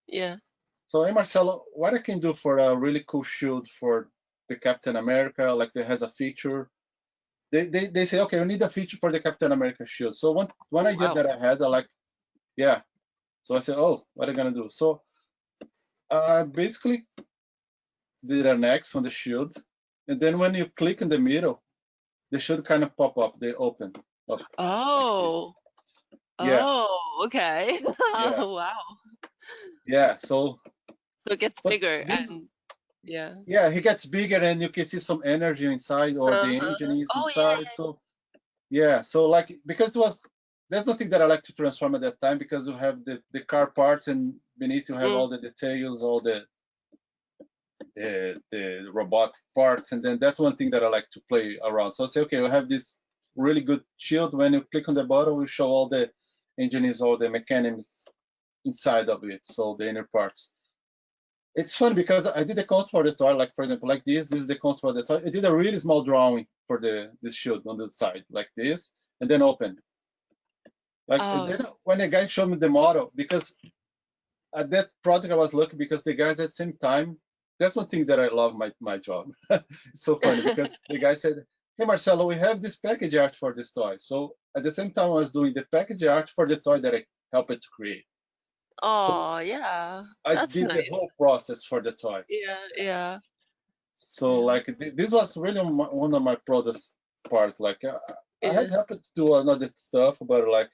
Yeah. So, hey Marcelo, what I can do for a really cool shield for the Captain America, like that has a feature. They say, okay, we need a feature for the Captain America shield. So one Oh, idea wow. that I had, I like, yeah. So I said, oh, what are you gonna do? So I basically did an X on the shield, and then when you click in the middle, they should kind of pop up. They open up like this. Oh. Yeah, Oh, okay. yeah, Wow. yeah. So, So it gets but bigger this, and yeah. yeah, he gets bigger and you can see some energy inside, or the engine is Oh, yeah, inside. So yeah, so like because there's nothing that I like to transform at that time because you have the car parts and beneath you have yeah. all the details, all the robotic parts, and then that's one thing that I like to play around. So I say, okay, we have this really good shield. When you click on the bottom, we show all the engines, all the mechanisms inside of it, so the inner parts. It's fun because I did a concept for the toy, like for example, like this. This is the concept for the toy. I did a really small drawing for the shield on the side, like this, and then open. Like Oh, then when the guy showed me the model, because at that project I was lucky because the guys at the same time. That's one thing that I love my job. It's so funny because the guy said, "Hey Marcelo, we have this package art for this toy." So at the same time I was doing the package art for the toy that I helped to create. So oh, yeah. I That's did the nice. whole process for the toy. Yeah. So like this was really one of my proudest parts. Like I Yeah. had happened to do another stuff, but like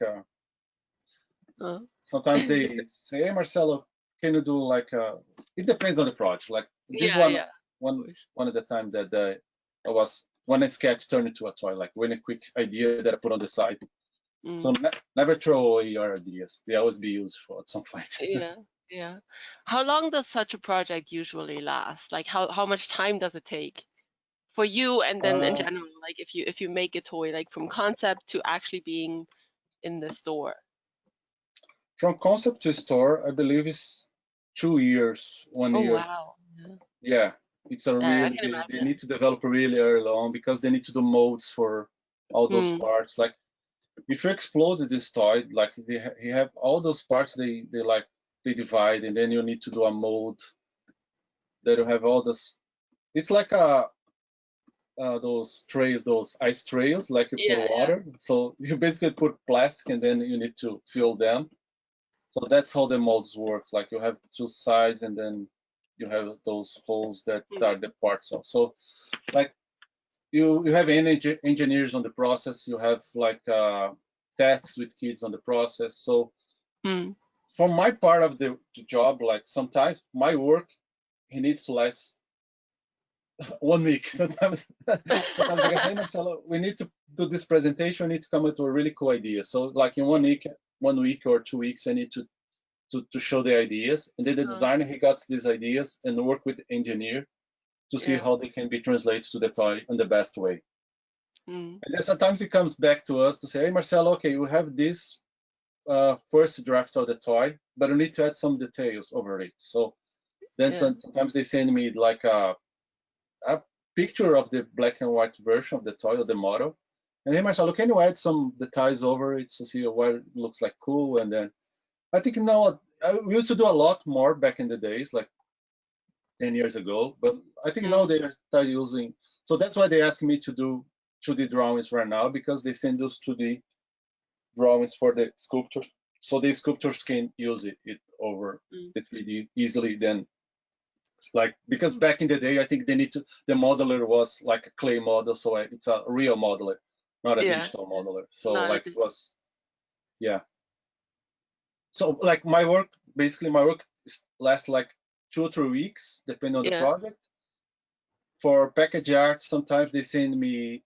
Uh, sometimes they say, "Hey Marcelo, can you do like it depends on the project." Like this yeah, of one course. one of the time that I was when a sketch turned into a toy, like really quick idea that I put on the side. So Mm. never throw away your ideas; they always be useful at some point. Yeah. How long does such a project usually last? Like how much time does it take for you and then in uh, general, like if you make a toy like from concept to actually being in the store? from concept to store, I believe is 2 years, one Oh, year. wow. Yeah. Yeah, it's a I really can they imagine. need to develop really early on because they need to do molds for all those Mm. parts. Like if you explode this toy, like you have all those parts they like they divide, and then you need to do a mold that you have all this. It's like those trails, those ice trails, like you put Yeah. water. So you basically put plastic, and then you need to fill them. So that's how the molds work. Like you have two sides, and then you have those holes that are the parts of. So like you have engineers on the process. You have like tests with kids on the process. So Mm. from my part of the job, like sometimes my work he needs to last 1 week. Sometimes I can say, hey Marcelo, we need to do this presentation. We need to come up with a really cool idea. So like in 1 week or 2 weeks, I need to show the ideas, and then the Uh, designer he got these ideas and work with the engineer to see yeah. how they can be translated to the toy in the best way. Mm. And then sometimes it comes back to us to say, hey, Marcelo, okay, we have this first draft of the toy, but we need to add some details over it. So then Yeah. sometimes they send me like a picture of the black and white version of the toy or the model. And hey, Marcelo, can you add some details over it to see what it looks like cool? And then I think now we used to do a lot more back in the days, like 10 years ago, but I think now Mm. they start using, so that's why they ask me to do 2D drawings right now, because they send those 2D drawings for the sculptors, so the sculptors can use it over Mm. the 3D easily. Then, like, because back in the day, I think the modeler was like a clay model, so it's a real modeler, not a Yeah. digital modeler. So Not a like it was, yeah. So like my work lasts like 2 or 3 weeks, depending on the Yeah. project. For package art, sometimes they send me,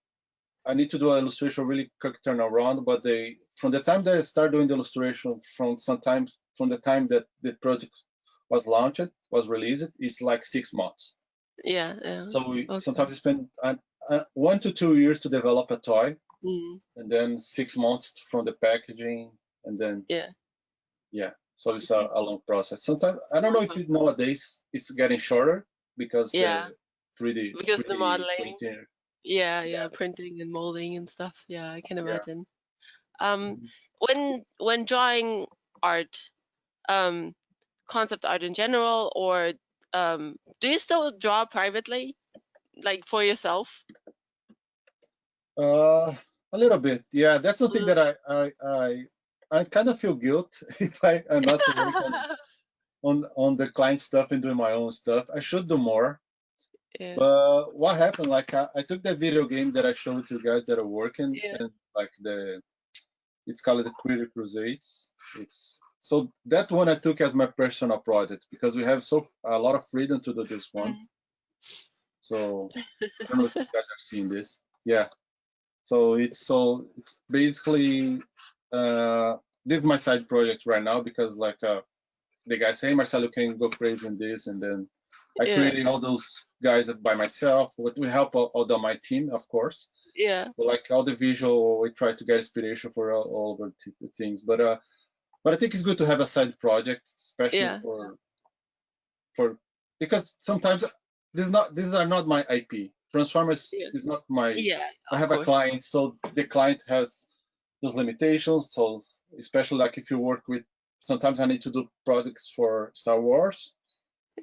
I need to do an illustration really quick turnaround, but from the time that I start doing the illustration, from the time that the project was launched, was released, it's like 6 months. Yeah. Yeah. So we Okay. sometimes spend 1 to 2 years to develop a toy, Mm. and then 6 months from the packaging, and then Yeah. yeah. So it's Okay. a long process. Sometimes I don't know if nowadays it's getting shorter because Yeah. the 3D Because the 3D modeling. printing. Yeah. Yeah, Yeah. Printing and molding and stuff. Yeah. I can yeah. imagine. Mhm. When drawing art, um, concept art in general, or do you still draw privately, like for yourself? A little bit. Yeah, that's something Mm. that I kind of feel guilt if I'm not to work on the client stuff and doing my own stuff. I should do more. Yeah. But what happened? Like I took that video game that I showed to you guys that are working, Yeah. and like it's called the Creative Crusades. It's so that one I took as my personal project because we have a lot of freedom to do this one. Mm. So I don't know if you guys have seen this. Yeah. So it's basically this is my side project right now because like the guy say, hey, Marcelo, can go crazy in this, and then I Yeah. created all those guys by myself. We help all my team, of course. Yeah. But like all the visual, we try to get inspiration for all of the things. But I think it's good to have a side project, especially Yeah. for because sometimes these are not my IP. Transformers Yeah. is not my. Yeah. I Of have a course. client, so the client has those limitations. So especially like if you work with, sometimes I need to do projects for Star Wars,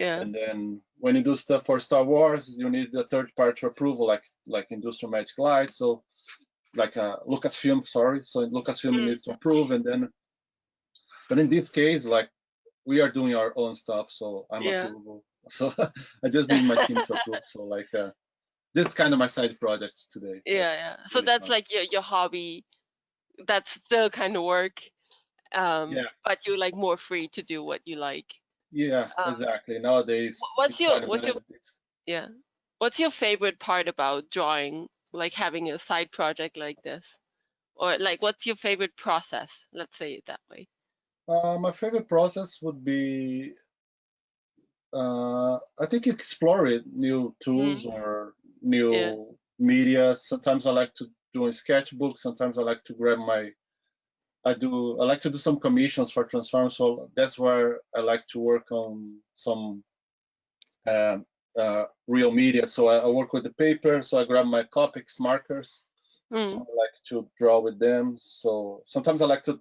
Yeah. and then when you do stuff for Star Wars, you need the third party approval, like Industrial Magic Light. So like Lucasfilm, sorry. So Lucasfilm Mm. needs to approve, and then, but in this case, like we are doing our own stuff, so I'm Yeah. approvable. So I just need my team to approve. So like this is kind of my side project today. Like Yeah. Yeah. it's So really that's fun. like your hobby. That's still kind of work. Yeah, But you're like more free to do what you like. yeah, Um, exactly. Nowadays what's it's kind of what's better. your yeah? What's your favorite part about drawing? Like having a side project like this, or like what's your favorite process? Let's say it that way. My favorite process would be I think explore it, new tools Mm. or Yeah. new media. Sometimes I like to do a sketchbook. Sometimes I like to grab I like to do some commissions for Transform. So that's where I like to work on some uh, real media. So I work with the paper. So I grab my Copics markers. So Mm. I like to draw with them. So sometimes I like to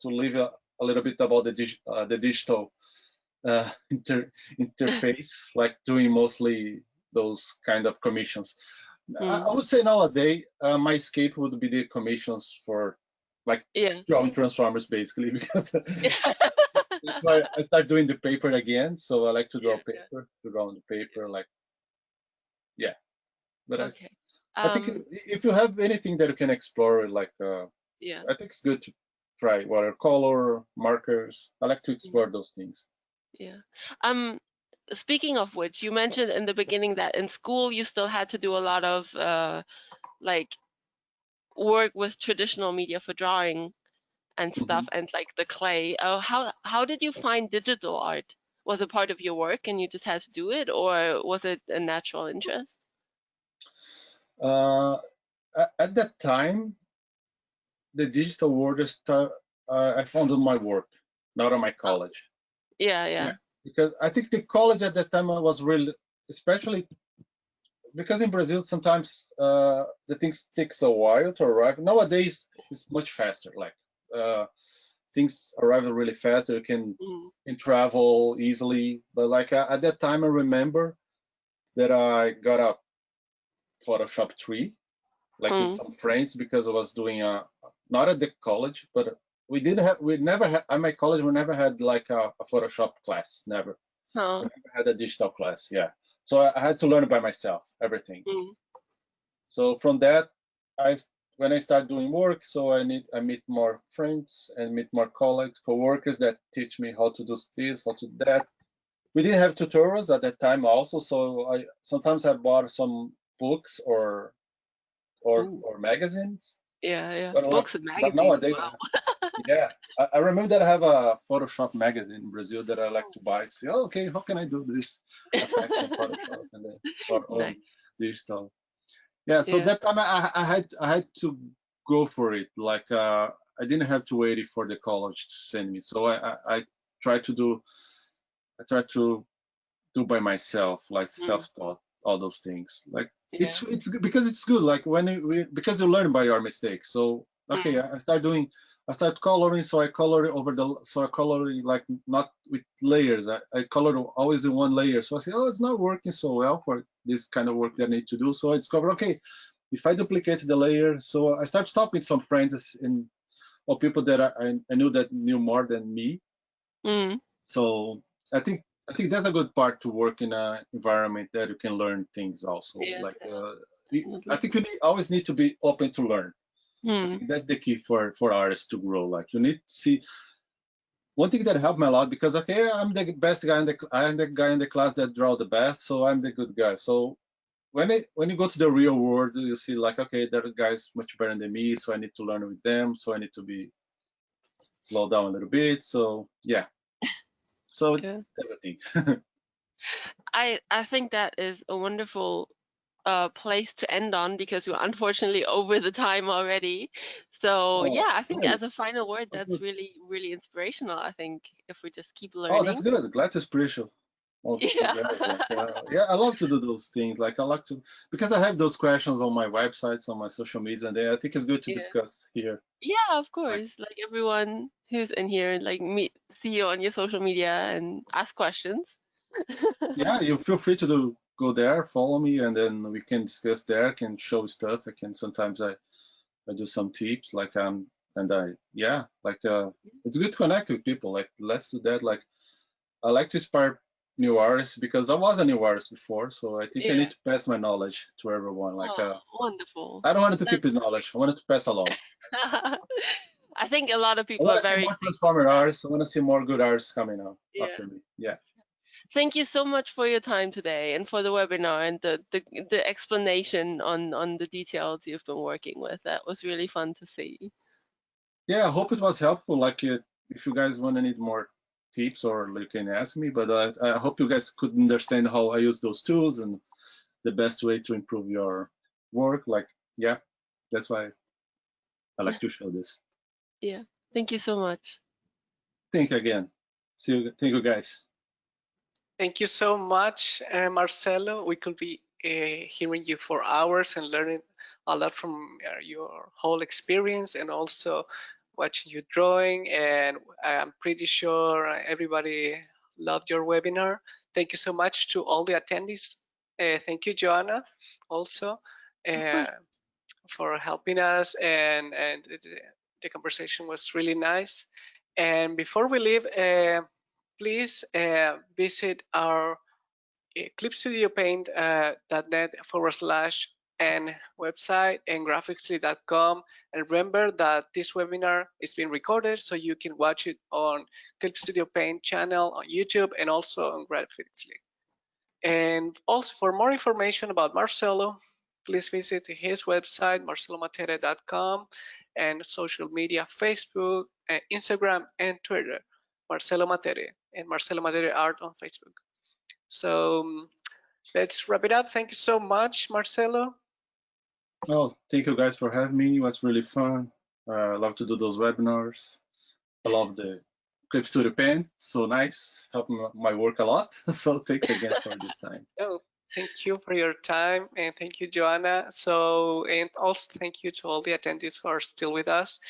leave a little bit about the digital uh, interface, like doing mostly those kind of commissions. I Mm. would say nowadays my escape would be the commissions for like Yeah. drawing Transformers, basically, because Yeah. that's why I start doing the paper again. So I like to draw Yeah. Yeah. paper, to draw on the paper, like yeah. But Okay. I think Um. if you have anything that you can explore, like Yeah. I think it's good to try watercolor, markers. I like to Mm. explore those things. Yeah. Um. Speaking of which, you mentioned in the beginning that in school you still had to do a lot of like work with traditional media for drawing and Mhm. stuff and like the clay. How did you find digital art? Was it part of your work and you just had to do it, or was it a natural interest? Uh, at that time, the digital world I found in my work, not on my college. Yeah. Because I think the college at that time was really, especially because in Brazil sometimes the things takes a while to arrive. Nowadays it's much faster. Like things arrive really fast. You can travel easily. But like at that time, I remember that I got a Photoshop 3, like with some friends, because I was doing not at the college, but we never had at my college. We never had like a Photoshop class. Never. We never had a digital class. Yeah. So I had to learn it by myself, everything. So from that, when I start doing work, so I meet more friends and meet more colleagues, coworkers that teach me how to do this, how to do that. We didn't have tutorials at that time also, so sometimes I bought some books or magazines. Yeah. But Books and but magazines. nowadays, Wow. yeah, I remember that I have a Photoshop magazine in Brazil that I like to buy. To say, oh, okay, how can I do this effects in Photoshop and then or Nice. digital? Yeah, so Yeah. that time I had to go for it. Like I didn't have to wait for the college to send me. So I tried to do by myself, like self-taught, all those things. Like Yeah. it's because it's good. Like because you learn by your mistakes. So okay, I start coloring. So I color like not with layers. I color always in one layer. So I say, oh, it's not working so well for this kind of work that I need to do. So I discover, okay, if I duplicate the layer, so I start talking to some friends or people that I knew that knew more than me. So I think that's a good part to work in an environment that you can learn things also. Yeah. Like I think you always need to be open to learn. I think that's the key for artists to grow. Like you need to see one thing that helped me a lot, because okay, I'm the best guy I'm the guy in the class that draw the best, so I'm the good guy. So when you go to the real world, you see like, okay, that guy's much better than me, so I need to learn with them. So I need to be slow down a little bit. So yeah. So Yeah. that's the thing. I think that is a wonderful place to end on, because we're unfortunately over the time already. So Oh, yeah, I think really? as a final word, Oh, that's good. really inspirational. I think if we just keep Oh, that's learning. good. Glad to spiritual. Oh, you Yeah. guys, like, yeah, I love to do those things. Like, I like to, because I have those questions on my websites, on my social media, and then I think it's good to Yeah. discuss here. Yeah, of Like, course. Like everyone who's in here, like see you on your social media and ask questions. yeah, you feel free to go there, follow me, and then we can discuss there. I can show stuff. I can sometimes I do some tips, like and yeah, like it's good to connect with people. Like, let's do that. Like, I like to inspire new artists because I was a new artist before, so I think I Yeah. need to pass my knowledge to everyone. Like, Oh, wonderful. I don't want to keep the knowledge. I want to pass along. I think a lot of I people want are to see very more thankful for transformer that. artists. I want to see more good artists coming out Yeah. after me. Yeah. Thank you so much for your time today and for the webinar and the explanation on the details you've been working with. That was really fun to see. Yeah, I hope it was helpful. Like, if you guys want to need more tips, or you can ask me, but I hope you guys could understand how I use those tools and the best way to improve your work. Like, yeah, that's why I like to show this. Yeah. Thank you so much. Thank you again. See you. Thank you, guys. Thank you so much, Marcelo. We could be hearing you for hours and learning a lot from your whole experience, and also watching you drawing. And I'm pretty sure everybody loved your webinar. Thank you so much to all the attendees. Thank you, Joanna, also Of uh, course. for helping us, and the conversation was really nice. And before we leave, please visit our clipstudiopaint.net/n website and graphicsly.com. And remember that this webinar is being recorded, so you can watch it on Clip Studio Paint channel on YouTube and also on Graphicsly. And also, for more information about Marcelo, please visit his website, marcelomatere.com, and social media, Facebook, Instagram, and Twitter, Marcelo Matere, and Marcelo Matere Art on Facebook. So let's wrap it up. Thank you so much, Marcelo. Oh, thank you guys for having me. It was really fun. I love to do those webinars. I love the Clip Studio Pen. So nice. Helped my work a lot. So thanks again for this time. Oh, thank you for your time, and thank you, Joanna. So, and also thank you to all the attendees who are still with us.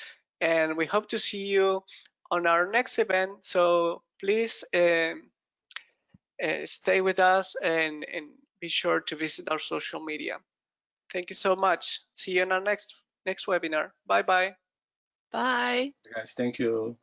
And we hope to see you on our next event. So please stay with us and be sure to visit our social media. Thank you so much. See you in our next webinar. Bye bye. Bye. Guys, thank you.